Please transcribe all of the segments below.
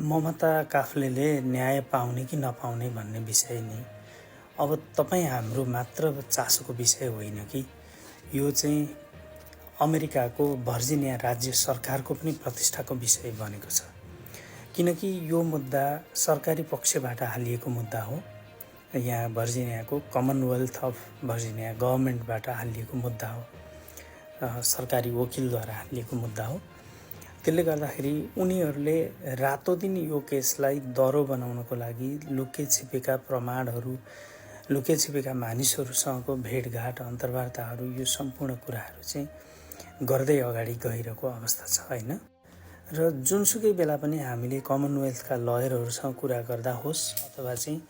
ममता काफ्लेले न्याय पाउने कि नपाउने भन्ने विषय नि अब तपाईँ हाम्रो मात्र चासोको विषय होइन कि यो चाहिँ अमेरिकाको भर्जिनिया राज्य सरकारको पनि प्रतिष्ठाको विषय बनेको छ। किनकि यो मुद्दा सरकारी पक्षबाट हालिएको मुद्दा हो। यहाँ भर्जिनियाको कमनवेल्थ अफ भर्जिनिया गभर्मेन्टबाट हालिएको मुद्दा हो, सरकारी वकिलद्वारा हालिएको मुद्दा हो। त्यसले गर्दाखेरि उनीहरूले रातोदिन यो केसलाई दह्रो बनाउनको लागि लुके छिपेका प्रमाणहरू, लुके छिपेका मानिसहरूसँगको भेटघाट, अन्तर्वार्ताहरू, यो सम्पूर्ण कुराहरू चाहिँ गर्दै अगाडि गइरहेको अवस्था छ हैन। र जुनसुकै बेला पनि हामीले कमनवेल्थका लयरहरूसँग कुरा गर्दा होस् अथवा चाहिँ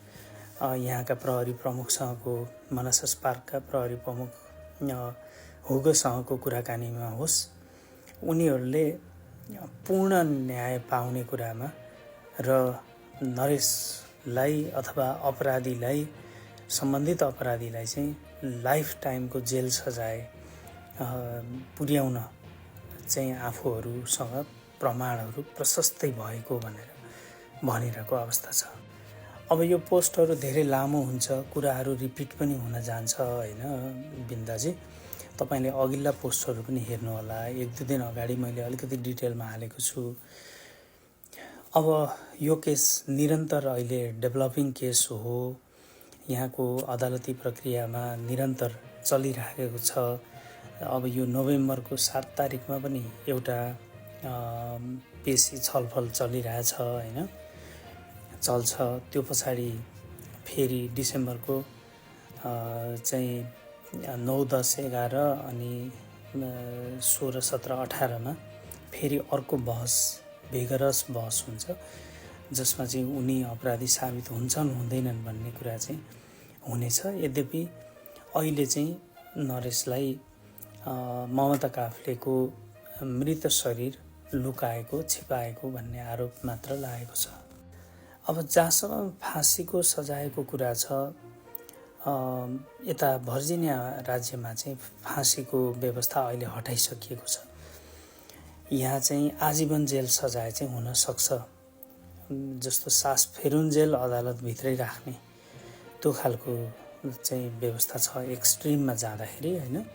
यहाँका प्रहरी प्रमुखसँगको मनासस पार्कका प्रहरी प्रमुख हुगोसँगको कुराकानीमा होस्, उनीहरूले पूर्ण न्याय पाउने कुरामा र नरेशलाई अथवा अपराधीलाई, सम्बन्धित अपराधीलाई चाहिँ लाइफ टाइमको जेल सजाय पुर्याउन चाहिँ आफूहरूसँग प्रमाणहरू प्रशस्तै भएको भनेर भनिरहेको अवस्था छ। अब यो पोस्टहरू धेरै लामो हुन्छ, कुराहरू रिपिट पनि हुन जान्छ हैन बिन्दाजी। तपाईले अघिल्ला पोस्टहरू पनि हेर्नु होला। 1-2 दिन अगाडि मैले अलिकति डिटेलमा हालेको छु। अब यो केस निरन्तर अहिले डेभलपिङ केस हो, यहाँको अदालती प्रक्रियामा निरन्तर चलिरहेको छ। अब यो नोभेम्बरको 7 तारिकमा पनि एउटा पेशी छलफल चलिरहेछ हैन, चल्छ। त्यो पछाडि फेरि डिसेम्बरको चाहिँ 9, 10, 11 अनि 16, 17, 18मा फेरि अर्को बहस, भिगरस बहस हुन्छ, जसमा चाहिँ उनी अपराधी साबित हुन्छन् हुँदैनन् भन्ने कुरा चाहिँ हुनेछ। यद्यपि अहिले चाहिँ नरेशलाई ममता काफ्लेको मृत शरीर लुकाएको, छिपाएको भन्ने आरोप मात्र लागेको छ। अब जहाँसम्म फाँसीको सजायको कुरा छ, यता भर्जिनिया राज्यमा चाहिँ फाँसीको व्यवस्था अहिले हटाइसकिएको छ। यहाँ चाहिँ आजीवन जेल सजाय चाहिँ हुन सक्छ, जस्तो सास फेरुन्जेल अदालतभित्रै राख्ने त्यो खालको चाहिँ व्यवस्था छ एक्सट्रिममा जाँदाखेरि हैन।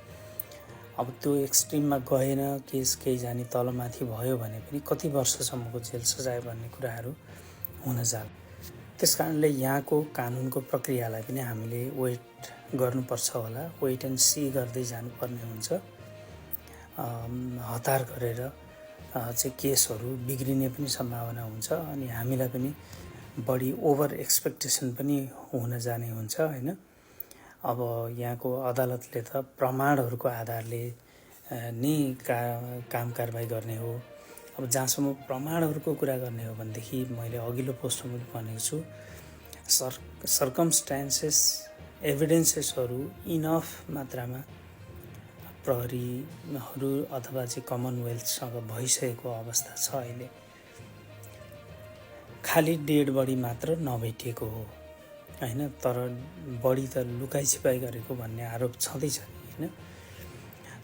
अब त्यो एक्सट्रिममा गएन, केस केही जानी तलमाथि भयो भने पनि कति वर्षसम्मको जेल सजाय भन्ने कुराहरू हुन जान्छ। त्यसकारणले यहाँको कानुनको प्रक्रियालाई पनि हामीले वेट गर्नुपर्छ होला, वेट एन्ड सी गर्दै जानुपर्ने हुन्छ। हतार गरेर चाहिँ केसहरू बिग्रिने पनि सम्भावना हुन्छ अनि हामीलाई पनि बढी ओभर एक्सपेक्टेसन पनि हुन जाने हुन्छ हैन। अब यहाँको अदालतले त प्रमाणहरूको आधारले नै काम कारबाही गर्ने हो। अब जहाँसम्म प्रमाणहरूको कुरा गर्ने हो भनेदेखि मैले अघिल्लो पोस्टमा पनि भनेको छु, सर्कमस्टान्सेस, एभिडेन्सेसहरू इनफ मात्रामा प्रहरीहरू अथवा चाहिँ कमनवेल्थसँग भइसकेको अवस्था छ अहिले। खाली डेड बडी मात्र नभेटिएको हो हैन, तर बडी त लुकाइ छिपाइ गरेको भन्ने आरोप छँदैछ हैन।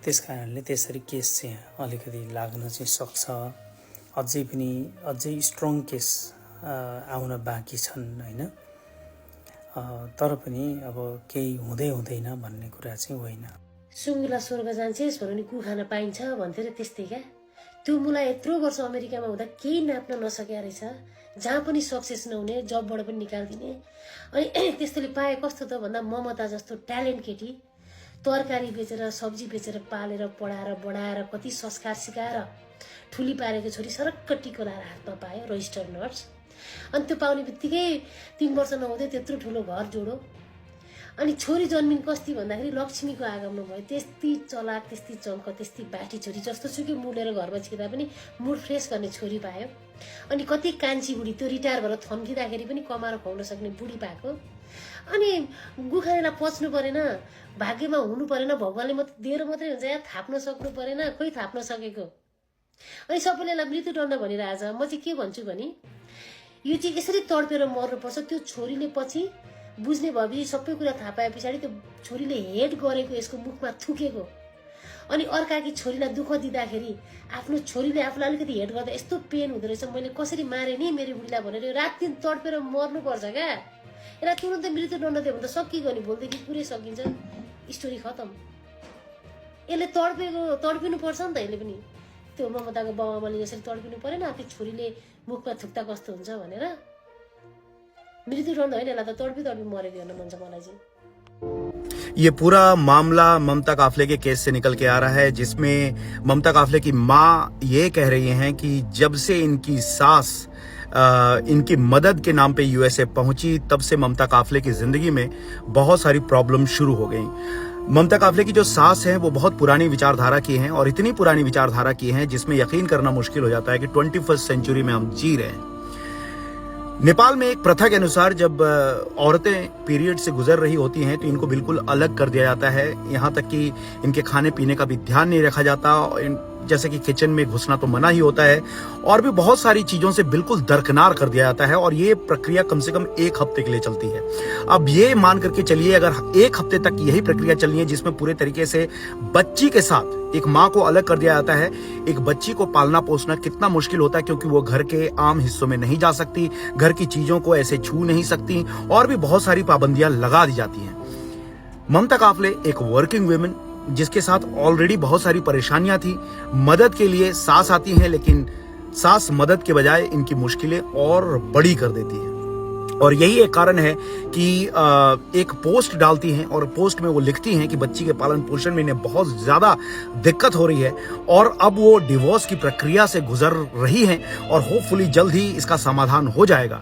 त्यसकारणले त्यसरी केस चाहिँ अलिकति लाग्न चाहिँ सक्छ। अझै स्ट्रङ केस आउन बाँकी छन् हैन। तर पनि अब केही हुँदैन भन्ने कुरा चाहिँ होइन। सुँगुला स्वर्ग जान्छे छोरो कु खान पाइन्छ भन्थे र त्यस्तै क्या। त्यो मुला यत्रो वर्ष अमेरिकामा हुँदा केही नाप्न नसकेको रहेछ, जहाँ पनि सक्सेस नहुने, जबबाट पनि निकालिदिने। अनि त्यस्तोले पाए कस्तो त भन्दा ममता जस्तो ट्यालेन्ट केटी तरकारी बेचेर, सब्जी बेचेर पालेर पढाएर बढाएर कति संस्कार सिकाएर ठुली पारेको छोरी सरक्क टिको लाएर हातमा पायो, रजिस्टर्ड नर्स। अनि त्यो पाउने बित्तिकै 3 वर्ष नहुँदै त्यत्रो ठुलो घर जोडो। अनि छोरी जन्मिन कस्ती भन्दाखेरि लक्ष्मीको आगमन भयो। त्यस्ती चलाक, त्यस्ती चङ्क, त्यस्ती बाटी छोरी, जस्तो सुकै मुलेर घरमा छिर्दा पनि मुड फ्रेस गर्ने छोरी पायो। अनि कति कान्छी बुढी, त्यो रिटायर भएर थन्किँदाखेरि पनि कमाएर खुवाउन सक्ने बुढी पाएको। अनि गुखानेलाई पच्नु परेन, भाग्यमा हुनु परेन, भगवानले मात्रै दिएर मात्रै हुन्छ या थाप्न सक्नु परेन, खोइ थाप्न सकेको। अनि सबैले यसलाई मृत्युदण्ड भनिरहेछ। म चाहिँ के भन्छु भने यो चाहिँ यसरी तडपेर मर्नुपर्छ। त्यो छोरीले पछि बुझ्ने भएपछि सबै कुरा थाहा पाए पछाडि त्यो छोरीले हेड गरेको यसको मुखमा थुकेको अनि अर्काकी छोरीलाई दुःख दिँदाखेरि आफ्नो छोरीले आफूलाई अलिकति हेट गर्दा यस्तो पेन हुँदो रहेछ, मैले कसरी मारेँ नि मेरो बुढीलाई भनेर रात दिन तडपेर मर्नुपर्छ क्या। यसलाई तुरन्त मृत्युदण्ड दियो भने त सकिगयो नि, भोलिदेखि पुरै सकिन्छ, स्टोरी खतम। यसले तडपिनु पर्छ नि त, यसले पनि त्यो ममताको बाबुआमाले यसरी तडपिनु परेन त्यो छोरीले मुखमा थुक्ता कस्तो हुन्छ भनेर। मृत्युदण्ड होइन, यसलाई त तडपी मरेको हेर्न मन छ मलाई चाहिँ। ये पूरा मामला ममता काफले के केस से निकल के आ रहा है, जिसमें ममता काफले की मां ये कह रही हैं कि जब से इनकी सास इनकी मदद के नाम पे यूएसए पहुंची तब से ममता काफले की जिंदगी में बहुत सारी प्रॉब्लम शुरू हो गई। ममता काफले की जो सास हैं वो बहुत पुरानी विचारधारा की हैं और इतनी पुरानी विचारधारा की हैं जिसमें यकीन करना मुश्किल हो जाता है कि 21st सेंचुरी में हम जी रहे हैं। नेपाल में एक प्रथा के अनुसार जब औरतें पीरियड से गुजर रही होती हैं तो इनको बिल्कुल अलग कर दिया जाता है, यहाँ तक कि इनके खाने पीने का भी ध्यान नहीं रखा जाता, जैसे कि किचन में घुसना तो मना ही होता है और भी बहुत सारी चीजों से बिल्कुल दरकिनार कर दिया जाता है और ये प्रक्रिया कम से कम 1 हफ्ते के लिए चलती है। अब ये मान करके चलिए अगर 1 हफ्ते तक यही प्रक्रिया चलनी है जिसमें पूरे तरीके से बच्ची के साथ एक माँ को अलग कर दिया जाता है, एक बच्ची को पालना पोसना कितना मुश्किल होता है क्योंकि वो घर के आम हिस्सों में नहीं जा सकती, घर की चीजों को ऐसे छू नहीं सकती और भी बहुत सारी पाबंदियां लगा दी जाती हैं। ममता काफले एक वर्किंग वुमेन जिसके साथ ऑलरेडी बहुत सारी परेशानियां थी, मदद के लिए सास आती हैं लेकिन सास मदद के बजाय इनकी मुश्किलें और बड़ी कर देती है और यही एक कारण है कि एक पोस्ट डालती हैं और पोस्ट में वो लिखती हैं कि बच्ची के पालन पोषण में इन्हें बहुत ज्यादा दिक्कत हो रही है और अब वो डिवोर्स की प्रक्रिया से गुजर रही हैं और होपफुली जल्द ही इसका समाधान हो जाएगा।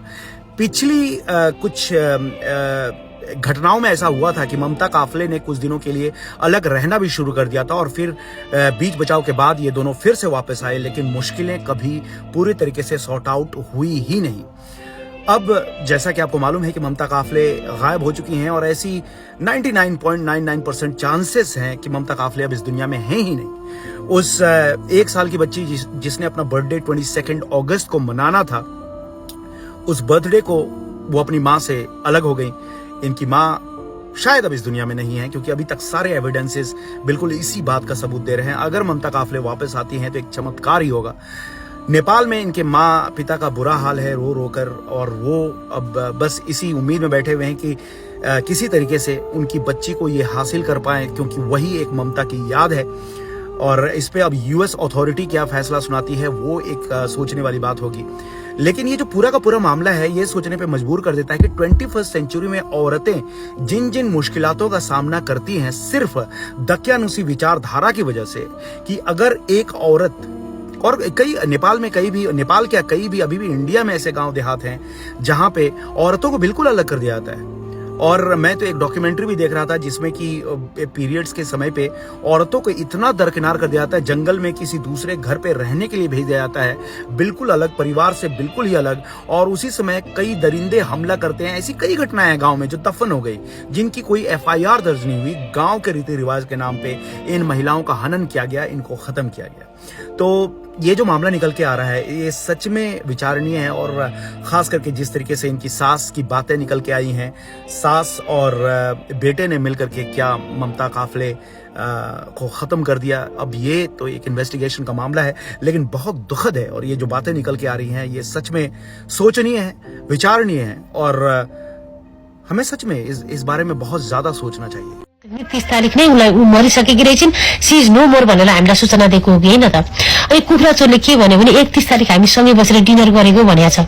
पिछली कुछ घटनाओं में ऐसा हुआ था कि ममता काफले ने कुछ दिनों के लिए अलग रहना भी शुरू कर दिया था और फिर बीच बचाव के बाद ये दोनों फिर से वापस आए, लेकिन मुश्किलें कभी पूरी तरीके से सॉर्ट आउट हुई ही नहीं। अब जैसा कि आपको मालूम है कि ममता काफले गायब हो चुकी हैं और ऐसी 99.99% चांसेस हैं कि ममता काफले अब इस दुनिया में हैं ही नहीं। उस 1 साल की बच्ची जिसने अपना बर्थडे 22 अगस्त को मनाना था, उस बर्थडे को वो अपनी माँ से अलग हो गई। इनकी माँ शायद अब इस दुनिया में नहीं है क्योंकि अभी तक सारे एविडेंसेस बिल्कुल इसी बात का सबूत दे रहे हैं। अगर ममता काफले वापस आती हैं तो एक चमत्कार ही होगा। नेपाल में इनके माँ पिता का बुरा हाल है रो रो कर और वो अब बस इसी उम्मीद में बैठे हुए हैं कि किसी तरीके से उनकी बच्ची को ये हासिल कर पाए क्योंकि वही एक ममता की याद है। और इस पे अब यूएस अथॉरिटी क्या फैसला सुनाती है वो एक सोचने वाली बात होगी। लेकिन ये जो पूरा का पूरा मामला है ये सोचने पे मजबूर कर देता है कि 21st सेंचुरी में औरतें जिन जिन मुश्किलातों का सामना करती हैं सिर्फ दकियानुसी विचारधारा की वजह से, कि अगर एक औरत और कई नेपाल भी अभी भी इंडिया में ऐसे गांव देहात हैं जहां पे औरतों को बिल्कुल अलग कर दिया जाता है। और मैं तो एक डॉक्यूमेंट्री भी देख रहा था जिसमें कि पीरियड्स के समय पे औरतों को इतना दरकिनार कर दिया जाता है, जंगल में किसी दूसरे घर पे रहने के लिए भेज दिया जाता है, बिल्कुल अलग, परिवार से बिल्कुल ही अलग। और उसी समय कई दरिंदे हमला करते हैं। ऐसी कई घटनाएं हैं गांव में जो दफन हो गई, जिनकी कोई FIR दर्ज नहीं हुई। गांव के रीति रिवाज के नाम पे इन महिलाओं का हनन किया गया, इनको खत्म किया गया। तो ये जो मामला निकल के आ रहा है ये सच में विचारणीय है और खास करके जिस तरीके से इनकी सास की बातें निकल के आई हैं, सास और बेटे ने मिलकर के क्या ममता काफले को खत्म कर दिया। अब ये तो एक इन्वेस्टिगेशन का मामला है लेकिन बहुत दुखद है और ये जो बातें निकल के आ रही हैं ये सच में सोचनीय है, विचारणीय है और हमें सच में इस बारे में बहुत ज्यादा सोचना चाहिए। 30 तारिक नै उलाई मरिसकेकी रहेछिन्, सी इज नो मोर भनेर हामीलाई सूचना दिएको हो कि हैन त। अनि कुखुरा चोरले के भन्यो भने 31 तारिक हामी सँगै बसेर डिनर गरेको भनेको छ।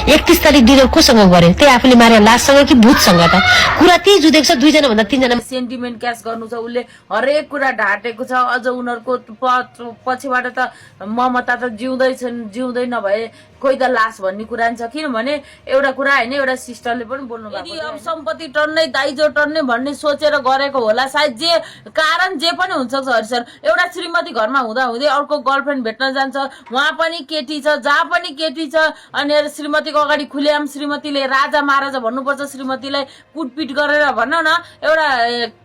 31 तारिक डिनर कोसँग गर्यो? त्यही आफूले मारे लाससँग कि भूतसँग त? कुरा त्यही जुदेको छ। 2 जना भन्दा 3 जना सेन्टिमेन्ट क्यास गर्नु छ, उसले हरेक कुरा ढाटेको छ। अझ उनीहरूको पछिबाट त ममता त जिउँदै नभए कोही त लास भन्ने कुरा छ। किनभने एउटा कुरा हैन, एउटा सिस्टरले पनि बोल्नु भएको अब सम्पत्ति टन्नै दाइजो टन्नै भन्ने सोचेर गरेको होला सायद। जे कारण जे पनि हुन्छ हरि सर, एउटा श्रीमती घरमा हुँदा हुँदै अर्को गर्लफ्रेन्ड भेट्न जान्छ, वहाँ पनि केटी छ, जहाँ पनि केटी छ। अनि श्रीमतीको अगाडि खुलेआम श्रीमतीले राजा महाराजा भन्नुपर्छ, श्रीमतीलाई कुटपिट गरेर भन्न न। एउटा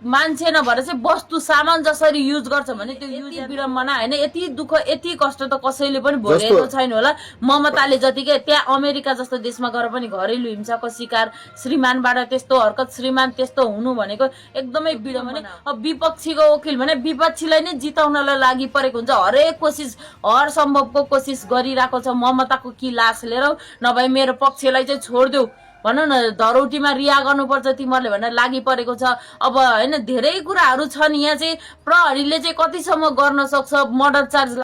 मान्छे नभएर चाहिँ वस्तु सामान जसरी युज गर्छ भने त्यो युज विडम्बना हैन। यति दुःख यति कष्ट त कसैले पनि भोगेको छैन होला। ममताले जतिकै त्यहाँ अमेरिका जस्तो देशमा गएर पनि घरेलु हिंसाको शिकार, श्रीमानबाट त्यस्तो हरकत, श्रीमान त्यस्तो हुनु भनेको एकदमै सुविधा भने अब विपक्षीको वकिल भने विपक्षीलाई नै जिताउनलाई लागि परेको हुन्छ। हरेक कोसिस हर सम्भवको कोसिस गरिरहेको छ ममताको कि लास लिएर, नभए मेरो पक्षलाई चाहिँ छोडिदेऊ भनौँ न, धरौटीमा रिहा गर्नुपर्छ तिमीहरूले भनेर लागि परेको छ। अब होइन धेरै कुराहरू छन् यहाँ चाहिँ प्रहरीले चाहिँ कतिसम्म गर्न सक्छ, मर्डर चार्ज